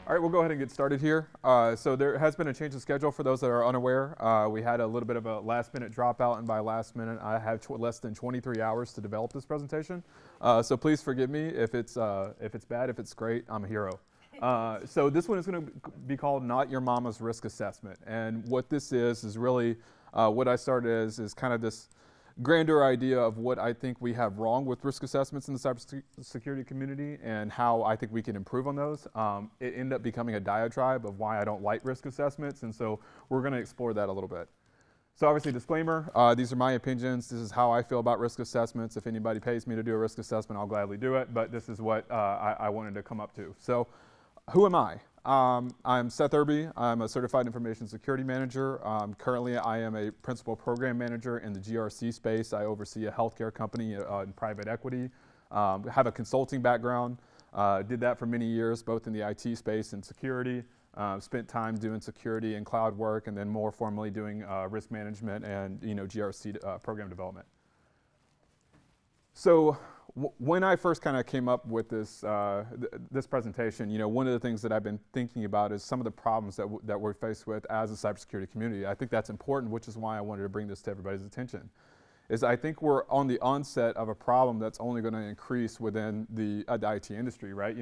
All right, we'll go ahead and get started here. So there has been a change in schedule for those that are unaware. We had a little bit of a last-minute dropout, and by last minute, I have less than 23 hours to develop this presentation. So please forgive me if it's bad, if it's great. I'm a hero. So this one is going to be called "Not Your Mama's Risk Assessment," and what this is really what I started as is kind of this grander idea of what I think we have wrong with risk assessments in the cybersecurity community and how I think we can improve on those. It ended up becoming a diatribe of why I don't like risk assessments, and so we're going to explore that a little bit. So obviously, disclaimer, these are my opinions. This is how I feel about risk assessments. If anybody pays me to do a risk assessment, I'll gladly do it, but this is what I wanted to come up to. So who am I? I'm Seth Earby. I'm a certified information security manager. Currently, I am a principal program manager in the GRC space. I oversee a healthcare company in private equity. Have a consulting background. Did that for many years, both in the IT space and security. Spent time doing security and cloud work, and then more formally doing risk management and GRC program development. So when I first kind of came up with this this presentation, one of the things that I've been thinking about is some of the problems that we're faced with as a cybersecurity community. I think that's important, which is why I wanted to bring this to everybody's attention. Is I think we're on the onset of a problem that's only going to increase within the IT industry, right?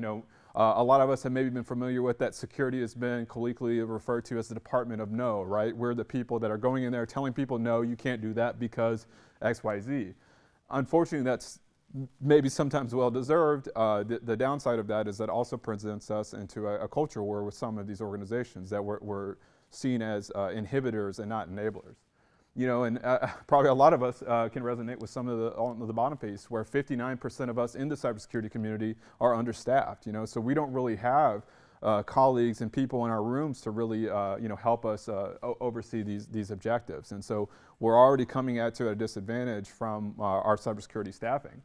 A lot of us have maybe been familiar with that security has been colloquially referred to as the Department of No, right? We're the people that are going in there telling people, no, you can't do that because X, Y, Z. Unfortunately, that's maybe sometimes well-deserved. The downside of that is that also presents us into a culture war with some of these organizations that we're seen as inhibitors and not enablers. And probably a lot of us can resonate with some of on the bottom piece, where 59% of us in the cybersecurity community are understaffed. So we don't really have colleagues and people in our rooms to really help us oversee these objectives. And so we're already coming at a disadvantage from our cybersecurity staffing.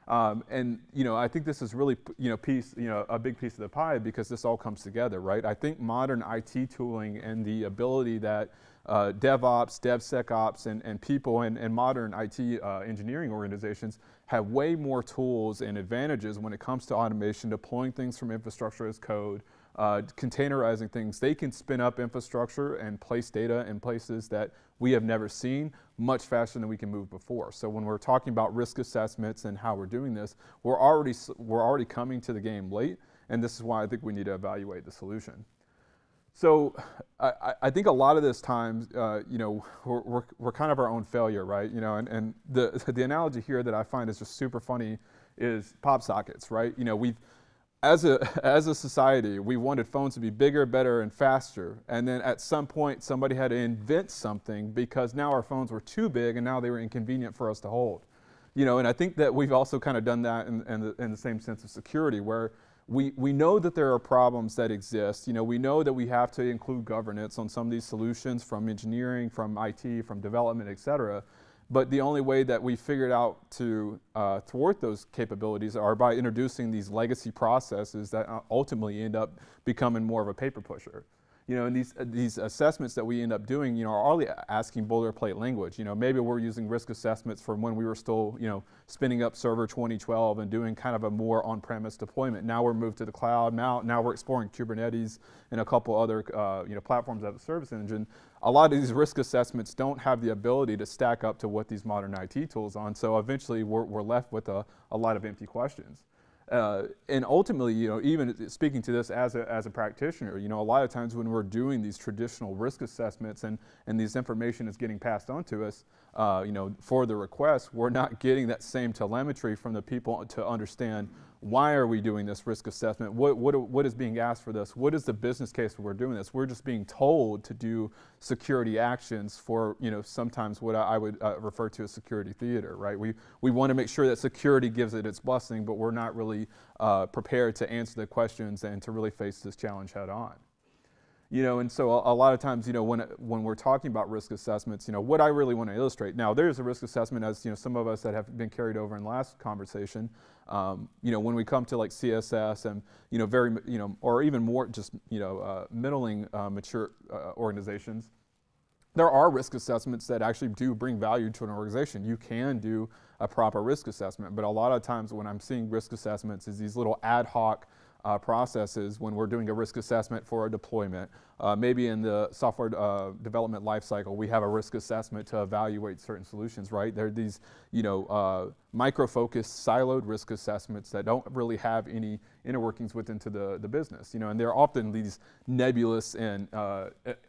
I think this is really, a big piece of the pie because this all comes together, right? I think modern IT tooling and the ability that DevOps, DevSecOps, and people and modern IT engineering organizations have way more tools and advantages when it comes to automation, deploying things from infrastructure as code, containerizing things. They can spin up infrastructure and place data in places that we have never seen much faster than we can move before. So when we're talking about risk assessments and how we're doing this, we're already coming to the game late, and this is why I think we need to evaluate the solution. So I think a lot of this time, we're kind of our own failure, right? And the analogy here that I find is just super funny is pop sockets, right? We've as a society, we wanted phones to be bigger, better, and faster. And then at some point, somebody had to invent something because now our phones were too big and now they were inconvenient for us to hold. And I think that we've also kind of done that in the same sense of security, where we know that there are problems that exist. We know that we have to include governance on some of these solutions from engineering, from IT, from development, et cetera. But the only way that we figured out to thwart those capabilities are by introducing these legacy processes that ultimately end up becoming more of a paper pusher. And these assessments that we end up doing, are only asking boilerplate language. Maybe we're using risk assessments from when we were still, spinning up Server 2012 and doing kind of a more on-premise deployment. Now we're moved to the cloud. Now we're exploring Kubernetes and a couple other, platforms as a service engine. A lot of these risk assessments don't have the ability to stack up to what these modern IT tools on. So eventually we're left with a lot of empty questions. And ultimately, even speaking to this as a practitioner, a lot of times when we're doing these traditional risk assessments and this information is getting passed on to us, for the request, we're not getting that same telemetry from the people to understand why are we doing this risk assessment? What is being asked for this? What is the business case for we're doing this? We're just being told to do security actions for, sometimes what I would refer to as security theater, right? We want to make sure that security gives it its blessing, but we're not really prepared to answer the questions and to really face this challenge head on. And so a lot of times, when we're talking about risk assessments, what I really want to illustrate. Now, there's a risk assessment, as some of us that have been carried over in the last conversation. When we come to like CSS and very or even more just middling mature organizations, there are risk assessments that actually do bring value to an organization. You can do a proper risk assessment, but a lot of times when I'm seeing risk assessments is these little ad hoc processes when we're doing a risk assessment for a deployment. Maybe in the software development lifecycle, we have a risk assessment to evaluate certain solutions, right? There are these, micro-focused, siloed risk assessments that don't really have any inner workings within the business, and they're often these nebulous and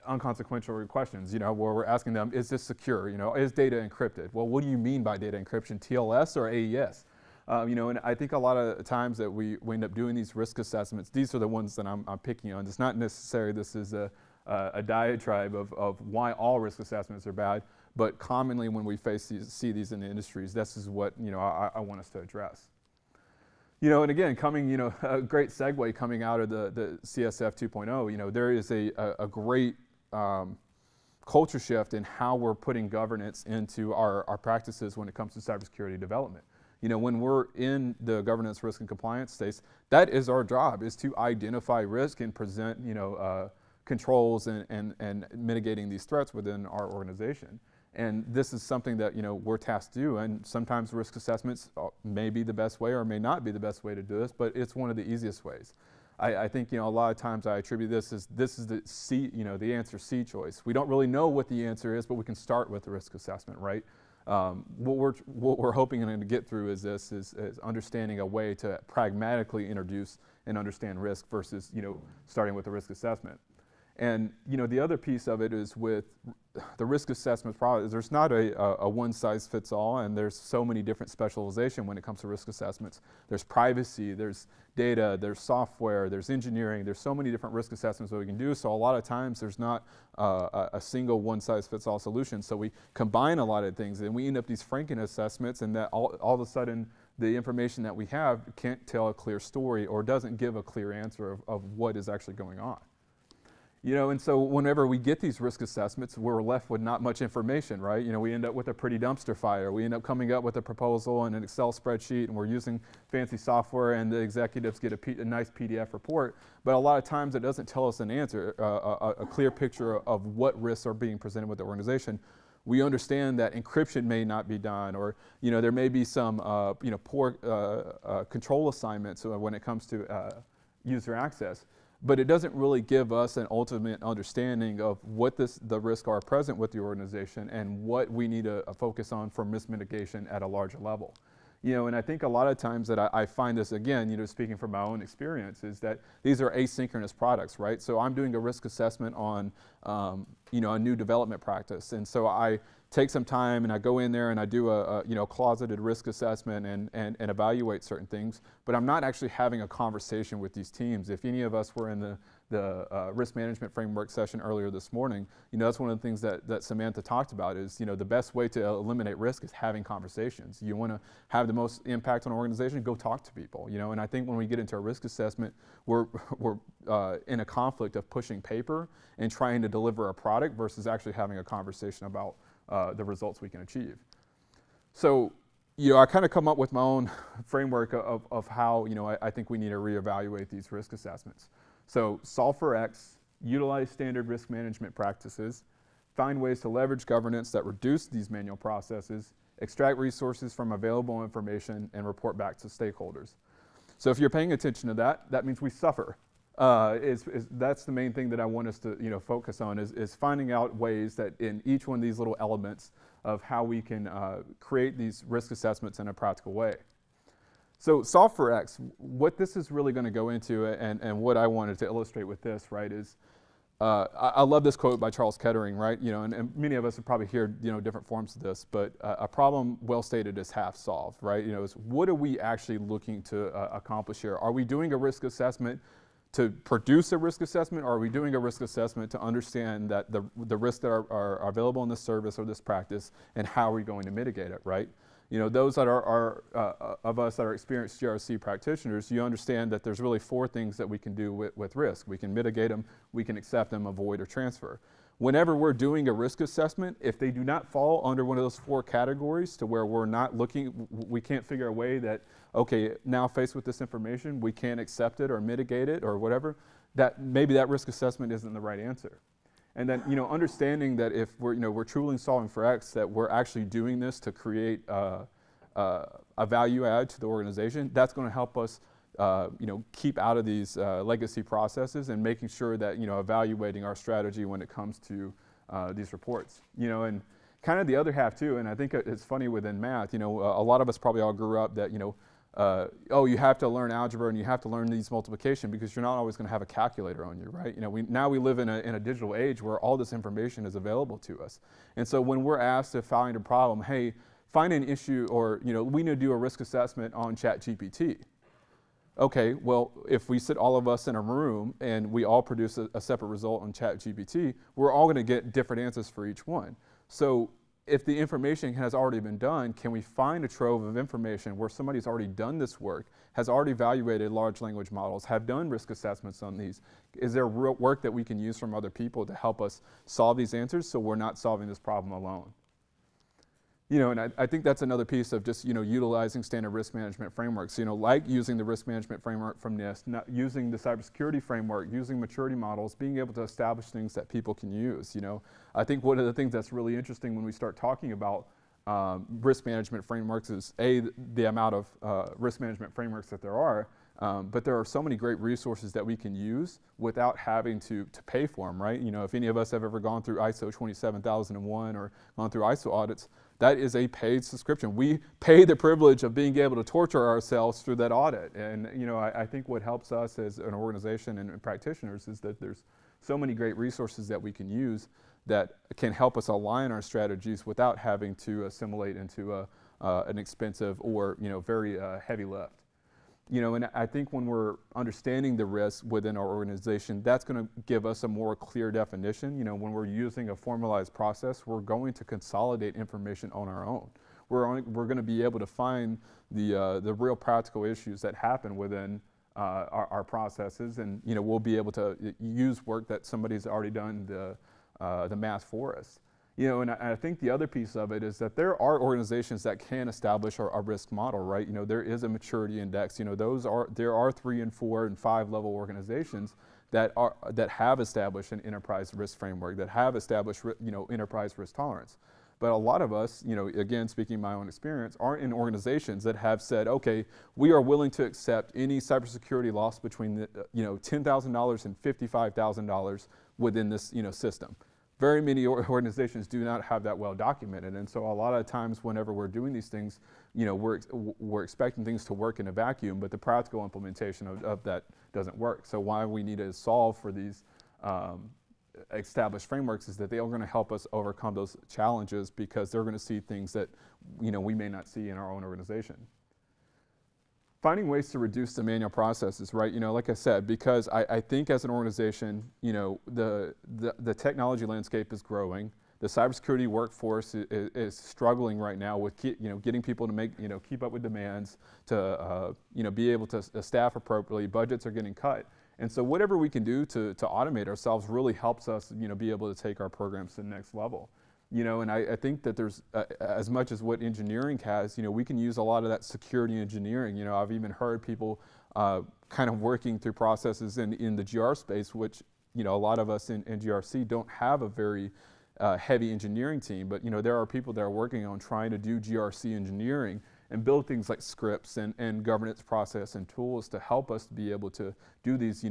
unconsequential questions, where we're asking them, is this secure? Is data encrypted? Well, what do you mean by data encryption, TLS or AES? And I think a lot of times that we end up doing these risk assessments, these are the ones that I'm picking on. It's not necessarily this is a diatribe of why all risk assessments are bad, but commonly when we see these in the industries, this is what I want us to address. And again, a great segue coming out of the CSF 2.0, there is a great culture shift in how we're putting governance into our practices when it comes to cybersecurity development. When we're in the governance, risk, and compliance space, that is our job, is to identify risk and present, controls and mitigating these threats within our organization. And this is something that, we're tasked to do. And sometimes risk assessments may be the best way or may not be the best way to do this, but it's one of the easiest ways. I think, a lot of times I attribute this is the C, the answer C choice. We don't really know what the answer is, but we can start with the risk assessment, right? What we're hoping to get through is understanding a way to pragmatically introduce and understand risk versus, starting with the risk assessment. And, the other piece of it is with the risk assessment process, there's not a one-size-fits-all, and there's so many different specialization when it comes to risk assessments. There's privacy, there's data, there's software, there's engineering, there's so many different risk assessments that we can do. So a lot of times there's not a single one-size-fits-all solution. So we combine a lot of things, and we end up these Franken assessments, and that all of a sudden the information that we have can't tell a clear story or doesn't give a clear answer of what is actually going on. And so whenever we get these risk assessments, we're left with not much information, right? We end up with a pretty dumpster fire. We end up coming up with a proposal and an Excel spreadsheet, and we're using fancy software, and the executives get a nice PDF report. But a lot of times it doesn't tell us an answer, a clear picture of what risks are being presented with the organization. We understand that encryption may not be done, or there may be some poor control assignments when it comes to user access. But it doesn't really give us an ultimate understanding of what the risks are present with the organization and what we need to focus on for risk mitigation at a larger level. And I think a lot of times that I find this, again, speaking from my own experience, is that these are asynchronous products, right? So I'm doing a risk assessment on, a new development practice. And so I take some time and I go in there and I do a closeted risk assessment and evaluate certain things, but I'm not actually having a conversation with these teams. If any of us were in the risk management framework session earlier this morning, that's one of the things that Samantha talked about is, the best way to eliminate risk is having conversations. You want to have the most impact on an organization, go talk to people, and I think when we get into a risk assessment, we're in a conflict of pushing paper and trying to deliver a product versus actually having a conversation about the results we can achieve. So, I kind of come up with my own framework of how, I think we need to reevaluate these risk assessments. So solve for X, utilize standard risk management practices, find ways to leverage governance that reduce these manual processes, extract resources from available information, and report back to stakeholders. So if you're paying attention to that, that means we suffer. That's the main thing that I want us to focus on is finding out ways that in each one of these little elements of how we can create these risk assessments in a practical way. So solve for X, what this is really going to go into and what I wanted to illustrate with this, right, is I love this quote by Charles Kettering, right, and many of us have probably heard, different forms of this, but a problem well stated is half solved, right, is what are we actually looking to accomplish here? Are we doing a risk assessment to produce a risk assessment, or are we doing a risk assessment to understand that the risks that are available in this service or this practice, and how are we going to mitigate it, right? Those that are of us that are experienced GRC practitioners, you understand that there's really 4 things that we can do with risk. We can mitigate them, we can accept them, avoid, or transfer. Whenever we're doing a risk assessment, if they do not fall under one of those 4 categories to where we're not looking, we can't figure a way that, okay, now faced with this information, we can't accept it or mitigate it or whatever, that maybe that risk assessment isn't the right answer. And then, understanding that if we're truly solving for X, that we're actually doing this to create a value add to the organization, that's going to help us keep out of these legacy processes, and making sure that, evaluating our strategy when it comes to these reports. And kind of the other half too, and I think it's funny within math, a lot of us probably all grew up that, oh, you have to learn algebra and you have to learn these multiplication because you're not always going to have a calculator on you, right? Now we live in a digital age where all this information is available to us. And so when we're asked to find a problem, hey, find an issue, or, we need to do a risk assessment on ChatGPT. Okay, well, if we sit all of us in a room and we all produce a separate result on ChatGPT, we're all going to get different answers for each one. So if the information has already been done, can we find a trove of information where somebody's already done this work, has already evaluated large language models, have done risk assessments on these? Is there real work that we can use from other people to help us solve these answers so we're not solving this problem alone? And I think that's another piece of just, utilizing standard risk management frameworks, like using the risk management framework from NIST, not using the cybersecurity framework, using maturity models, being able to establish things that people can use. I think one of the things that's really interesting when we start talking about risk management frameworks is the amount of risk management frameworks that there are, but there are so many great resources that we can use without having to pay for them, right? If any of us have ever gone through ISO 27001 or gone through ISO audits, that is a paid subscription. We pay the privilege of being able to torture ourselves through that audit. And I think what helps us as an organization and practitioners is that there's so many great resources that we can use that can help us align our strategies without having to assimilate into an expensive or very heavy lift. And I think when we're understanding the risks within our organization, that's going to give us a more clear definition. When we're using a formalized process, we're going to consolidate information on our own. We're going to be able to find the real practical issues that happen within our processes, and we'll be able to use work that somebody's already done the math for us. And I think the other piece of it is that there are organizations that can establish a risk model, right? There is a maturity index. There are 3 and 4 and 5 level organizations that have established an enterprise risk framework, that have established enterprise risk tolerance. But a lot of us, again, speaking my own experience, aren't in organizations that have said, okay, we are willing to accept any cybersecurity loss between $10,000 and $55,000 within this system. Very many organizations do not have that well documented, and so a lot of times whenever we're doing these things, we're expecting things to work in a vacuum, but the practical implementation of that doesn't work. So why we need to solve for these established frameworks is that they are going to help us overcome those challenges, because they're going to see things that we may not see in our own organization. Finding ways to reduce the manual processes, right? Like I said, because I think as an organization, the technology landscape is growing. The cybersecurity workforce is struggling right now with getting people to keep up with demands, to be able to staff appropriately. Budgets are getting cut, and so whatever we can do to automate ourselves really helps us be able to take our programs to the next level. And I think that there's, as much as what engineering has, we can use a lot of that security engineering. I've even heard people kind of working through processes in the GR space, which, a lot of us in GRC don't have a very heavy engineering team, but, there are people that are working on trying to do GRC engineering and build things like scripts and governance process and tools to help us to be able to do these,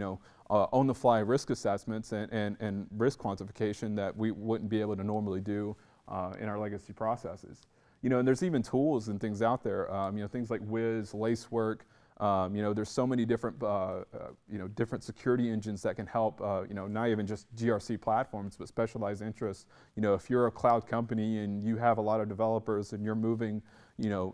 on-the-fly risk assessments and risk quantification that we wouldn't be able to normally do in our legacy processes. And there's even tools and things out there, things like Wiz, Lacework. There's so many different, different security engines that can help, not even just GRC platforms, but specialized interests. If you're a cloud company and you have a lot of developers and you're moving,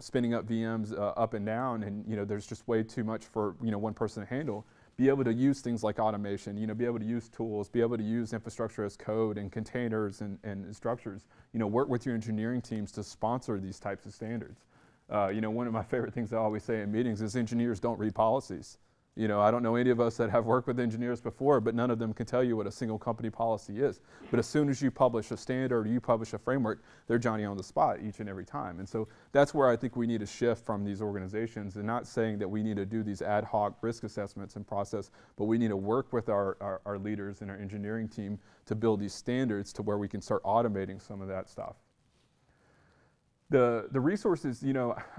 spinning up VMs up and down, and there's just way too much for one person to handle. Be able to use things like automation, be able to use tools, be able to use infrastructure as code and containers and structures. Work with your engineering teams to sponsor these types of standards. One of my favorite things I always say in meetings is engineers don't read policies. I don't know any of us that have worked with engineers before, but none of them can tell you what a single company policy is. But as soon as you publish a standard or you publish a framework, they're Johnny on the spot each and every time. And so that's where I think we need to shift from these organizations, and not saying that we need to do these ad hoc risk assessments and process, but we need to work with our leaders and our engineering team to build these standards to where we can start automating some of that stuff. The resources,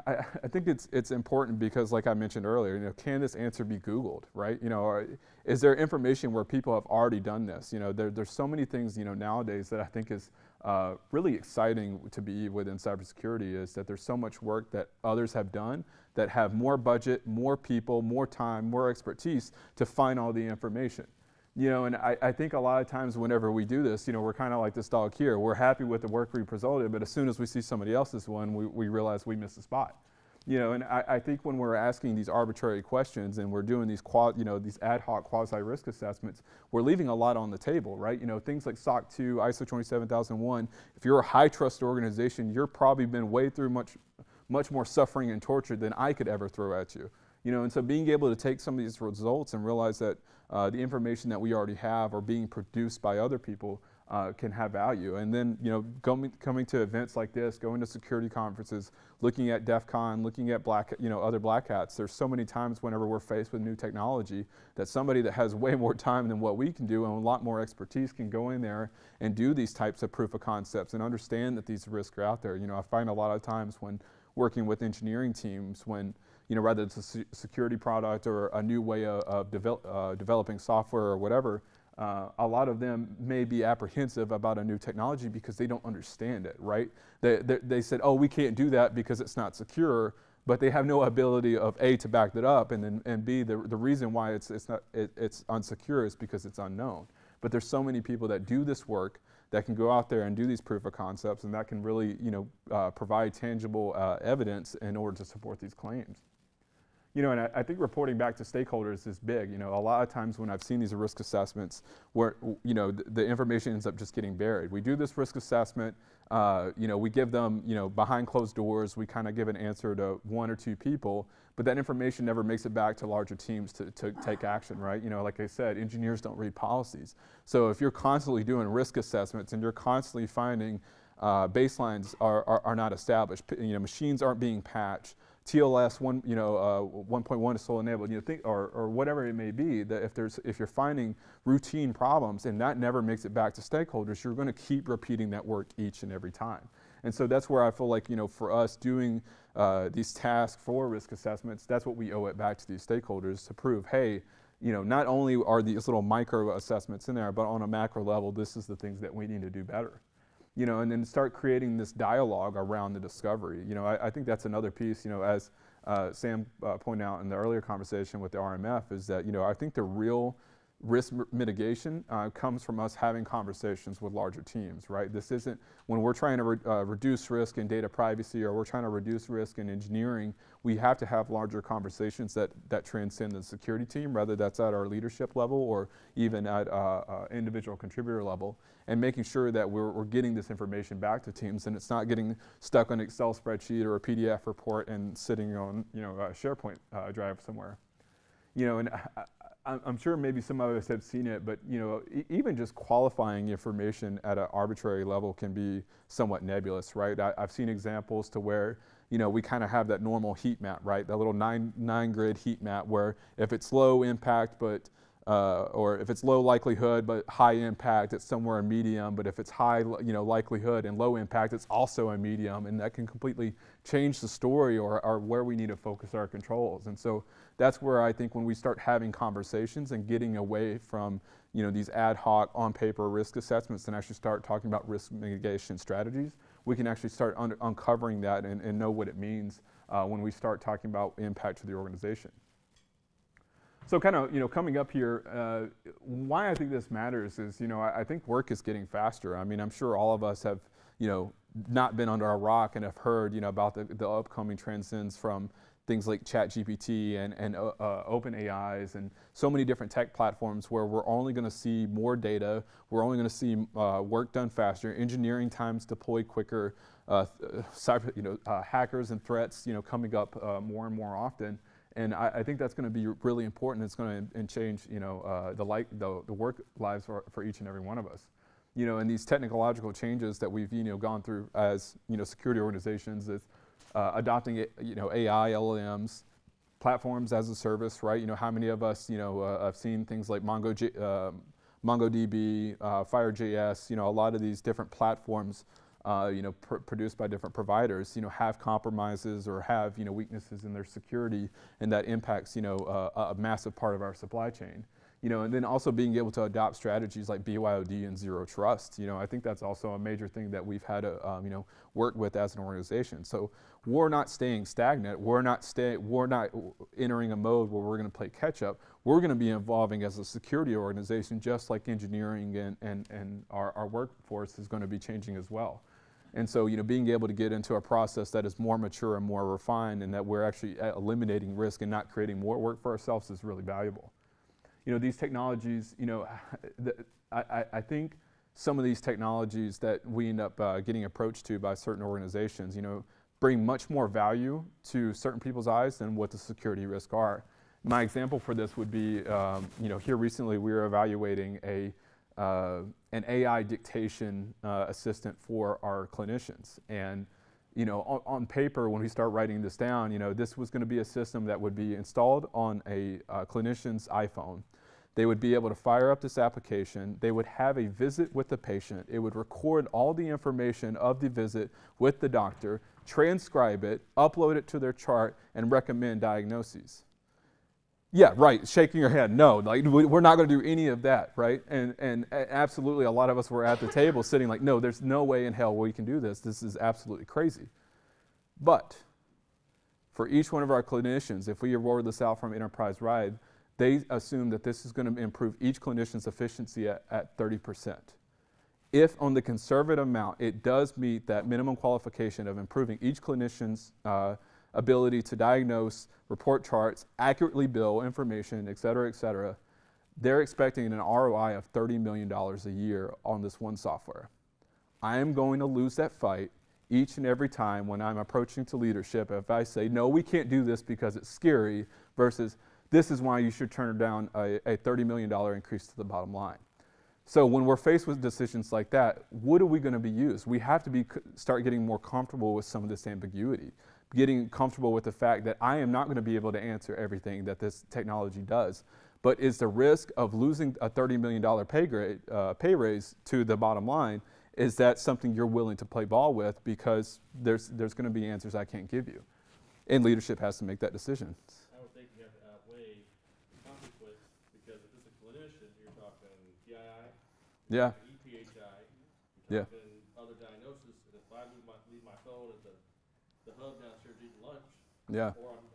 I think it's important because, like I mentioned earlier, can this answer be Googled, right? Or is there information where people have already done this? There's so many things, nowadays that I think is really exciting to be within cybersecurity, is that there's so much work that others have done that have more budget, more people, more time, more expertise to find all the information. And I think a lot of times whenever we do this, we're kind of like this dog here. We're happy with the work we presented, but as soon as we see somebody else's one, we realize we missed the spot. And I think when we're asking these arbitrary questions and we're doing these these ad hoc quasi-risk assessments, we're leaving a lot on the table, right? Things like SOC 2, ISO 27001. If you're a high trust organization, you're probably been way through much more suffering and torture than I could ever throw at you. And so being able to take some of these results and realize that the information that we already have or being produced by other people can have value. And then, coming to events like this, going to security conferences, looking at DEF CON, looking at other black hats. There's so many times whenever we're faced with new technology that somebody that has way more time than what we can do and a lot more expertise can go in there and do these types of proof of concepts and understand that these risks are out there. I find a lot of times when working with engineering teams, when whether it's a security product or a new way of developing software or whatever, a lot of them may be apprehensive about a new technology because they don't understand it, right? They said, oh, we can't do that because it's not secure, but they have no ability of A, to back that up, and B, the reason why it's unsecure is because it's unknown. But there's so many people that do this work that can go out there and do these proof of concepts, and that can really provide tangible evidence in order to support these claims. And I think reporting back to stakeholders is big. A lot of times when I've seen these risk assessments where, the information ends up just getting buried. We do this risk assessment, we give them, behind closed doors, we kind of give an answer to one or two people, but that information never makes it back to larger teams to take action, right? Like I said, engineers don't read policies. So if you're constantly doing risk assessments and you're constantly finding baselines are not established, machines aren't being patched, TLS 1.1 is still enabled, or whatever it may be, that if you're finding routine problems and that never makes it back to stakeholders, you're going to keep repeating that work each and every time. And so that's where I feel like, for us doing these tasks for risk assessments, that's what we owe it back to these stakeholders to prove, hey, not only are these little micro assessments in there, but on a macro level, this is the things that we need to do better. And then start creating this dialogue around the discovery. I think that's another piece, as Sam pointed out in the earlier conversation with the RMF, is that, I think the real risk mitigation comes from us having conversations with larger teams, right? This isn't, when we're trying to reduce risk in data privacy or we're trying to reduce risk in engineering, we have to have larger conversations that transcend the security team, whether that's at our leadership level or even at individual contributor level, and making sure that we're getting this information back to teams and it's not getting stuck on an Excel spreadsheet or a PDF report and sitting on a SharePoint drive somewhere. And I'm sure maybe some of us have seen it, but even just qualifying information at an arbitrary level can be somewhat nebulous, right? I've seen examples to where we kind of have that normal heat map, right? That little nine grid heat map where if it's low impact, but or if it's low likelihood but high impact, it's somewhere in medium. But if it's high, likelihood and low impact, it's also a medium, and that can completely change the story or where we need to focus our controls. And so that's where I think when we start having conversations and getting away from these ad hoc on paper risk assessments and actually start talking about risk mitigation strategies, we can actually start uncovering that and know what it means when we start talking about impact to the organization. So kind of, coming up here, why I think this matters is, I think work is getting faster. I mean, I'm sure all of us have, not been under a rock and have heard, about the upcoming transcends from things like ChatGPT and open AIs and so many different tech platforms where we're only going to see more data, we're only going to see work done faster, engineering times deployed quicker, hackers and threats, coming up more and more often. And I think that's going to be really important. It's going to change, the work lives for each and every one of us. And these technological changes that we've, gone through as, security organizations is adopting, AI, LLMs, platforms as a service, right? How many of us, have seen things like MongoDB, Fire.js, a lot of these different platforms produced by different providers, have compromises or have, weaknesses in their security, and that impacts, a massive part of our supply chain. And then also being able to adopt strategies like BYOD and zero trust. I think that's also a major thing that we've had to, work with as an organization. So we're not staying stagnant. We're not entering a mode where we're going to play catch up. We're going to be evolving as a security organization, just like engineering and our workforce is going to be changing as well. And so, being able to get into a process that is more mature and more refined, and that we're actually eliminating risk and not creating more work for ourselves, is really valuable. These technologies, I think some of these technologies that we end up getting approached to by certain organizations, bring much more value to certain people's eyes than what the security risks are. My example for this would be, here recently we were evaluating an AI dictation assistant for our clinicians. And on paper, when we start writing this down, this was going to be a system that would be installed on a clinician's iPhone. They would be able to fire up this application. They would have a visit with the patient. It would record all the information of the visit with the doctor, transcribe it, upload it to their chart, and recommend diagnoses. Yeah, right, shaking your head, no, like we're not gonna do any of that, right? And absolutely, a lot of us were at the table sitting like, no, there's no way in hell we can do this. This is absolutely crazy. But for each one of our clinicians, if we roll this out from enterprise ride, they assume that this is going to improve each clinician's efficiency at 30%. If on the conservative amount, it does meet that minimum qualification of improving each clinician's ability to diagnose, report charts, accurately bill information, et cetera, they're expecting an ROI of $30 million a year on this one software. I am going to lose that fight each and every time when I'm approaching to leadership if I say, no, we can't do this because it's scary, versus this is why you should turn down a $30 million increase to the bottom line. So when we're faced with decisions like that, what are we going to be used? We have to start getting more comfortable with some of this ambiguity, getting comfortable with the fact that I am not going to be able to answer everything that this technology does. But is the risk of losing a $30 million pay raise to the bottom line, is that something you're willing to play ball with, because there's going to be answers I can't give you? And leadership has to make that decision. I would think you have to outweigh the consequence, because if it's a clinician, you're talking PII, Yeah. EPHI, Yeah. you're talking other diagnosis, and if I leave my phone at the hub downstairs eating lunch, Yeah. or I'm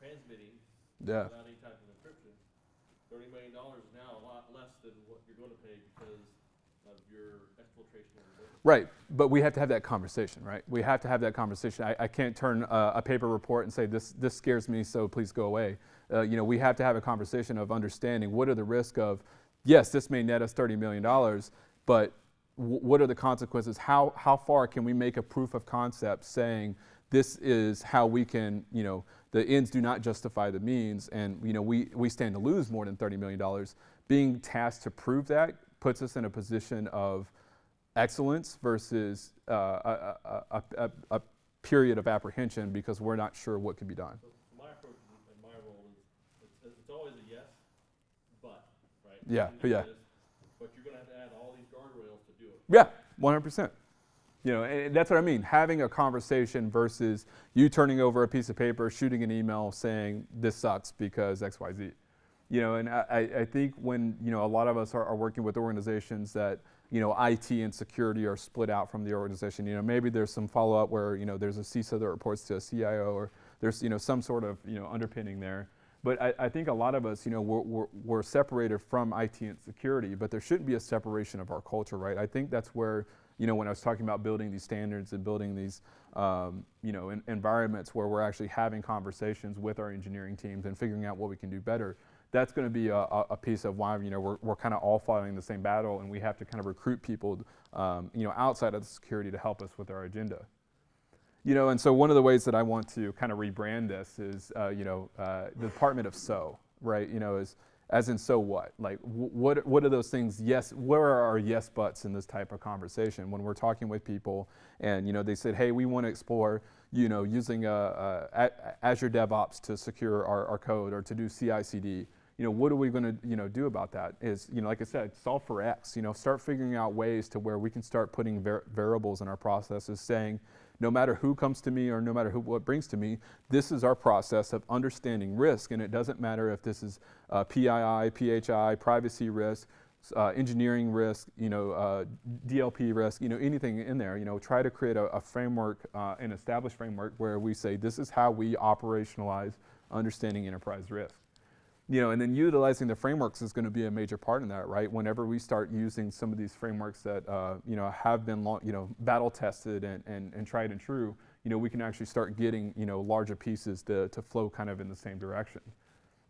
transmitting Yeah. without any type of encryption, $30 million is now a lot less than what you're going to pay because of your exfiltration of your data. Right, but we have to have that conversation, right? We have to have that conversation. I can't turn a paper report and say, this scares me, so please go away. We have to have a conversation of understanding what are the risks of, yes, this may net us $30 million, but what are the consequences? How far can we make a proof of concept saying this is how we can, the ends do not justify the means, and we stand to lose more than $30 million. Being tasked to prove that puts us in a position of excellence versus a period of apprehension because we're not sure what can be done. So my approach and my role is it's always a yes, but, right? Yeah, yeah. But you're going to have to add all these guardrails to do it. Yeah, 100%. And that's what I mean, having a conversation versus you turning over a piece of paper, shooting an email saying this sucks because X, Y, Z. And I think when, a lot of us are working with organizations that, IT and security are split out from the organization, maybe there's some follow-up where, there's a CISO that reports to a CIO, or there's, some sort of, underpinning there. But I think a lot of us, we're separated from IT and security, but there shouldn't be a separation of our culture, right? I think that's where, when I was talking about building these standards and building these, environments where we're actually having conversations with our engineering teams and figuring out what we can do better, that's going to be a piece of why, we're kind of all fighting the same battle, and we have to kind of recruit people, outside of the security to help us with our agenda. And so one of the ways that I want to kind of rebrand this is, the Department of So, right? Is as in so what? Like, what are those things? Yes, where are our yes buts in this type of conversation when we're talking with people and, they said, hey, we want to explore, using Azure DevOps to secure our code or to do CI/CD. what are we going to, do about that? Is, like I said, solve for X. Start figuring out ways to where we can start putting variables in our processes, saying, no matter who comes to me or no matter what brings to me, this is our process of understanding risk, and it doesn't matter if this is PII, PHI, privacy risk, engineering risk, DLP risk, anything in there. Try to create a framework, an established framework where we say this is how we operationalize understanding enterprise risk. And then utilizing the frameworks is going to be a major part in that, right? Whenever we start using some of these frameworks that, have been, battle tested and tried and true, we can actually start getting, larger pieces to flow kind of in the same direction.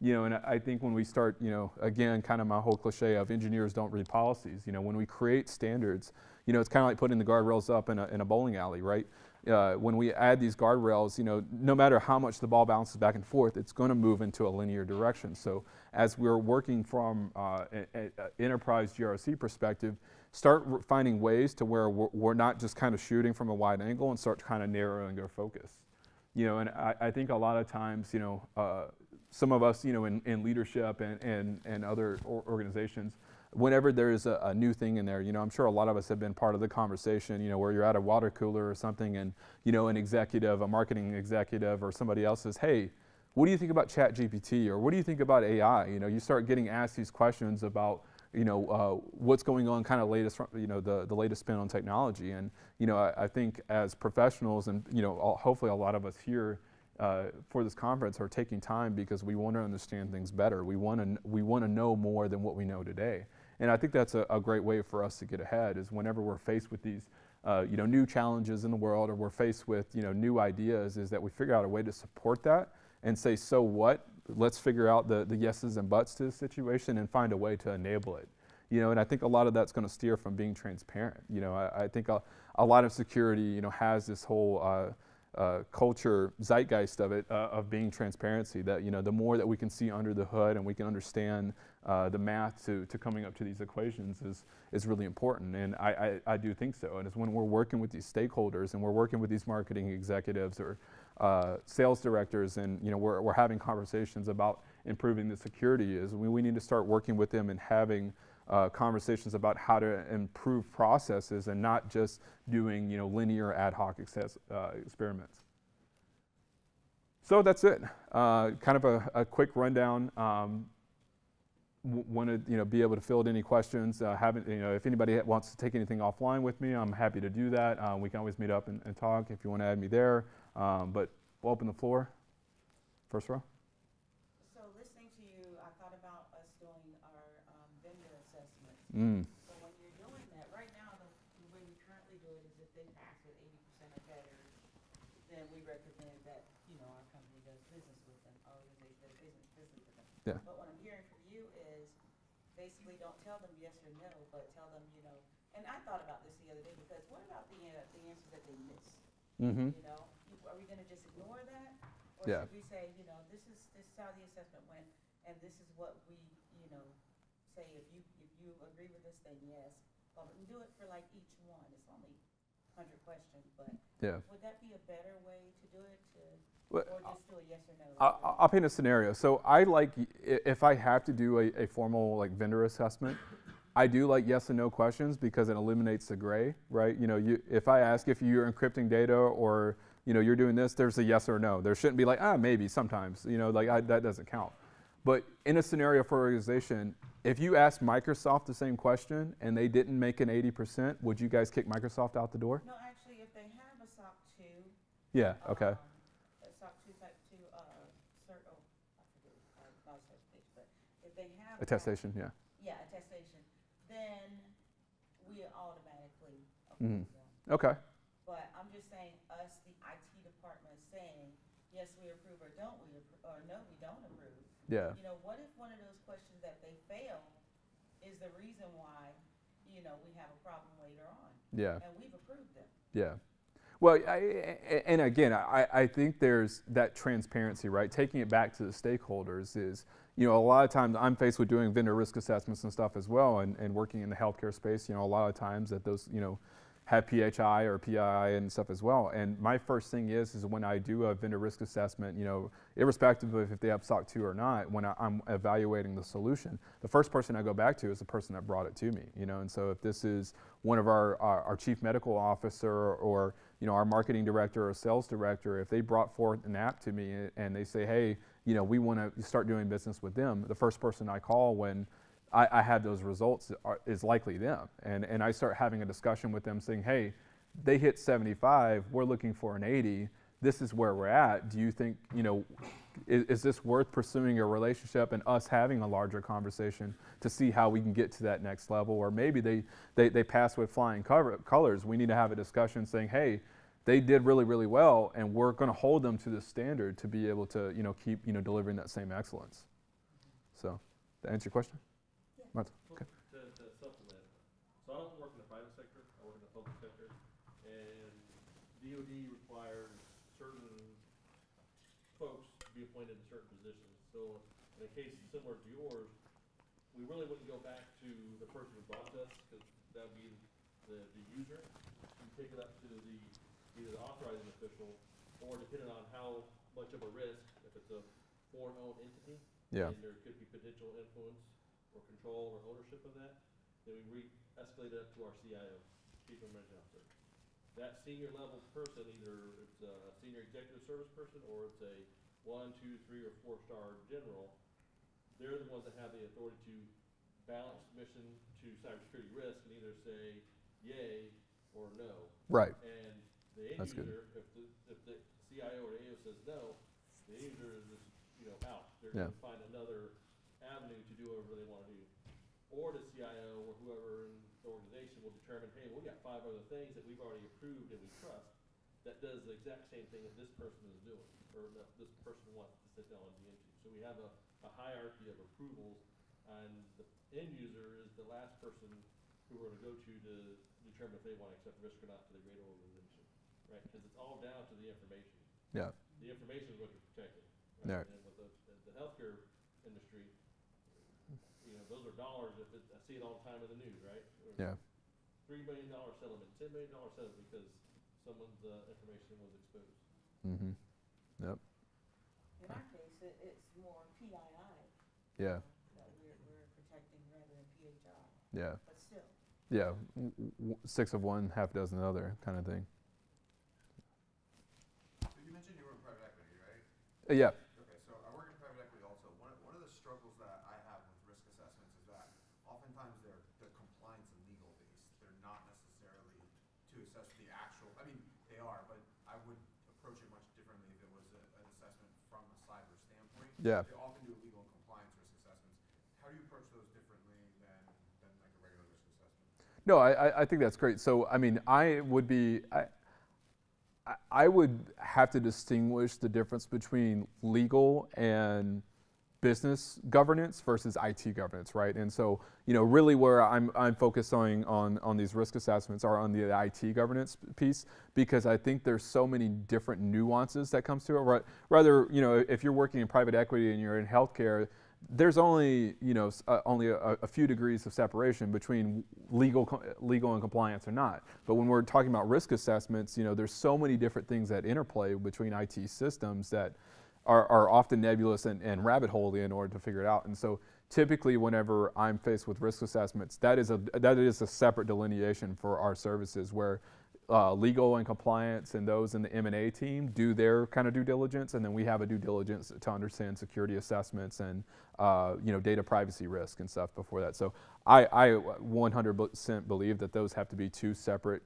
And I think when we start, again, kind of my whole cliche of engineers don't read policies, when we create standards, it's kind of like putting the guardrails up in a bowling alley, right? When we add these guardrails, no matter how much the ball bounces back and forth, it's going to move into a linear direction. So as we're working from an enterprise GRC perspective, start finding ways to where we're not just kind of shooting from a wide angle and start kind of narrowing our focus. And I think a lot of times, some of us, in leadership and other organizations, whenever there's a new thing in there, I'm sure a lot of us have been part of the conversation, where you're at a water cooler or something and, an executive, a marketing executive or somebody else says, hey, what do you think about ChatGPT, or what do you think about AI? You start getting asked these questions about, what's going on, kind of latest, the latest spin on technology. And, I think as professionals and, hopefully a lot of us here for this conference are taking time because we want to understand things better. We want to know more than what we know today. And I think that's a great way for us to get ahead, is whenever we're faced with these, new challenges in the world, or we're faced with, new ideas, is that we figure out a way to support that and say, so what? Let's figure out the yeses and buts to the situation and find a way to enable it. And I think a lot of that's going to steer from being transparent. I think a lot of security, has this whole culture, zeitgeist of it, of being transparency, that, the more that we can see under the hood and we can understand the math to coming up to these equations is really important. And I do think so. And it's when we're working with these stakeholders and we're working with these marketing executives or sales directors, and, we're having conversations about improving the security, is we need to start working with them and having conversations about how to improve processes and not just doing, linear ad hoc experiments. So that's it. Kind of a quick rundown. Want to be able to field any questions. If anybody wants to take anything offline with me, I'm happy to do that. We can always meet up and talk if you want to add me there. But we'll open the floor. First row. So when you're doing that, right now, the way we currently do it is if they pass with 80% or better, then we recommend that, our company does business with them, our organization does business with them. Yeah. But what I'm hearing from you is basically don't tell them yes or no, but tell them, and I thought about this the other day, because what about the answers that they miss? Mm-hmm. Are we going to just ignore that? Or Yeah. should we say, this is how the assessment went, and this is what we, say if you agree with this, then yes. But we can do it for like each one. It's only 100 questions, but Yeah. would that be a better way to do it, Well, or just do a yes or no? I'll paint a scenario. So I like, if I have to do a formal vendor assessment, I do like yes and no questions because it eliminates the gray, right? If I ask if you're encrypting data or you're doing this, there's a yes or no. There shouldn't be maybe sometimes, that doesn't count. But in a scenario for organization, if you ask Microsoft the same question and they didn't make an 80%, would you guys kick Microsoft out the door? No, actually, if they have a SOC 2. Yeah, okay. A SOC 2 type 2, I forget, not certification, but if they have Attestation, yeah. Yeah, attestation, then we automatically Mhm. approve them. Okay. But I'm just saying, us, the IT department, saying, yes, we approve, or don't we approve, or no, we don't approve. Yeah. What if one of those questions that they fail is the reason why, we have a problem later on? Yeah. And we've approved them. Yeah. Well, and again, I think there's that transparency, right? Taking it back to the stakeholders is, a lot of times I'm faced with doing vendor risk assessments and stuff as well, and working in the healthcare space, a lot of times that those, have PHI or PII and stuff as well. And my first thing is when I do a vendor risk assessment, you know, irrespective of if they have SOC 2 or not, when I'm evaluating the solution, the first person I go back to is the person that brought it to me, you know. And so if this is one of our chief medical officer or, you know, our marketing director or sales director, if they brought forth an app to me and they say, hey, you know, we want to start doing business with them, the first person I call when I have those results is likely them. And I start having a discussion with them saying, hey, they hit 75, we're looking for an 80, this is where we're at. Do you think, you know, is this worth pursuing a relationship and us having a larger conversation to see how we can get to that next level? Or maybe they pass with flying colors. We need to have a discussion saying, hey, they did really, really well, and we're going to hold them to the standard to be able to, you know, keep, you know, delivering that same excellence. So, to answer your question? Martha, okay. To supplement, so I don't work in the private sector, I work in the public sector, and DOD requires certain folks to be appointed in certain positions. So in a case similar to yours, we really wouldn't go back to the person who brought us, because that would be the user. You take it up to either the authorizing official, or depending on how much of a risk, if it's a foreign-owned entity, and there could be potential influence or control or ownership of that, then we escalate it up to our CIO, Chief Information Officer. That senior level person, either it's a senior executive service person or it's a 1, 2, 3, or 4-star general, they're the ones that have the authority to balance mission to cybersecurity risk and either say yay or no. Right. And the end user, if the CIO or AO says no, the end user is just, you know, out. They're going to find another avenue to do whatever they want to do. Or the CIO or whoever in the organization will determine, hey, well, we got 5 other things that we've already approved and we trust that does the exact same thing that this person is doing, or that this person wants to sit down and be into. So we have a hierarchy of approvals, and the end user is the last person who we're going to go to determine if they want to accept risk or not to the greater organization, right? Because it's all down to the information. Yeah. The information is what you're protecting, right? Yeah. And with the healthcare industry, you know, those are dollars. I see it all the time in the news, right? Yeah. $3 million settlement, $10 million settlement because someone's information was exposed. Mm-hmm. Yep. In our case, it's more PII. Yeah. That we're protecting rather than PHI. Yeah. But still. Yeah. 6 of one, half dozen of the other kind of thing. So you mentioned you were in private equity, right? Yeah. Okay, so I work in private equity also. One of the struggles that I have with risk assessments is that oftentimes they're compliance and legal based. They're not necessarily to assess the actual, I mean, they are, but I would approach it much differently if it was an assessment from a cyber standpoint. Yeah. They often do legal and compliance risk assessments. How do you approach those differently than like a regular risk assessment? No, I think that's great. So, I mean, I would have to distinguish the difference between legal and business governance versus IT governance, right? And so, you know, really where I'm focused on these risk assessments are on the IT governance piece, because I think there's so many different nuances that comes to it. Right? Rather, you know, if you're working in private equity and you're in healthcare, there's only, you know, only a few degrees of separation between legal and compliance or not. But when we're talking about risk assessments, you know, there's so many different things that interplay between IT systems that are often nebulous and rabbit hole-y in order to figure it out. And so typically whenever I'm faced with risk assessments, that is a separate delineation for our services, where legal and compliance and those in the M&A team do their kind of due diligence, and then we have a due diligence to understand security assessments and you know, data privacy risk and stuff before that. So I 100% believe that those have to be 2 separate,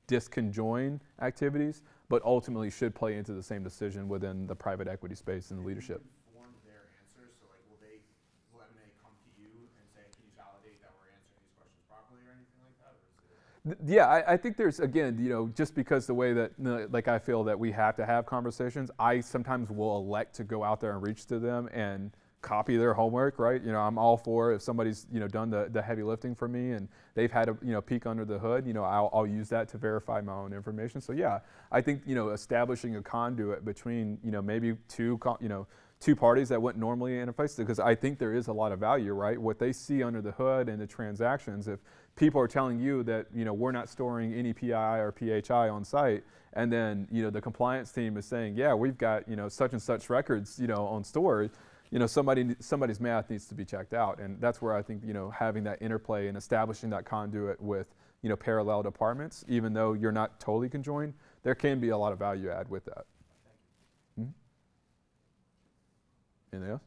disconjoined activities, but ultimately should play into the same decision within the private equity space and the leadership. Inform their answers, so like will M&A come to you and say, can you validate that we're answering these questions properly or anything like that? Or is it Yeah, I think there's, again, you know, just because the way that, like, I feel that we have to have conversations, I sometimes will elect to go out there and reach to them and copy their homework, right? You know, I'm all for if somebody's, you know, done the heavy lifting for me and they've had a, you know, peek under the hood, you know, I'll use that to verify my own information. So yeah, I think, you know, establishing a conduit between, you know, maybe two two parties that wouldn't normally interface, because I think there is a lot of value, right? What they see under the hood and the transactions, if people are telling you that, you know, we're not storing any PII or PHI on site, and then, you know, the compliance team is saying, yeah, we've got, you know, such and such records, you know, on storage, you know, somebody's math needs to be checked out. And that's where I think, you know, having that interplay and establishing that conduit with, you know, parallel departments, even though you're not totally conjoined, there can be a lot of value add with that. Mm-hmm. Anything else?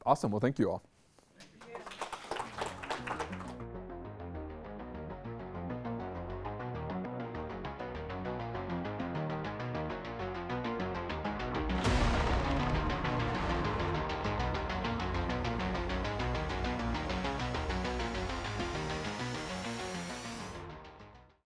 Awesome. Well, thank you all.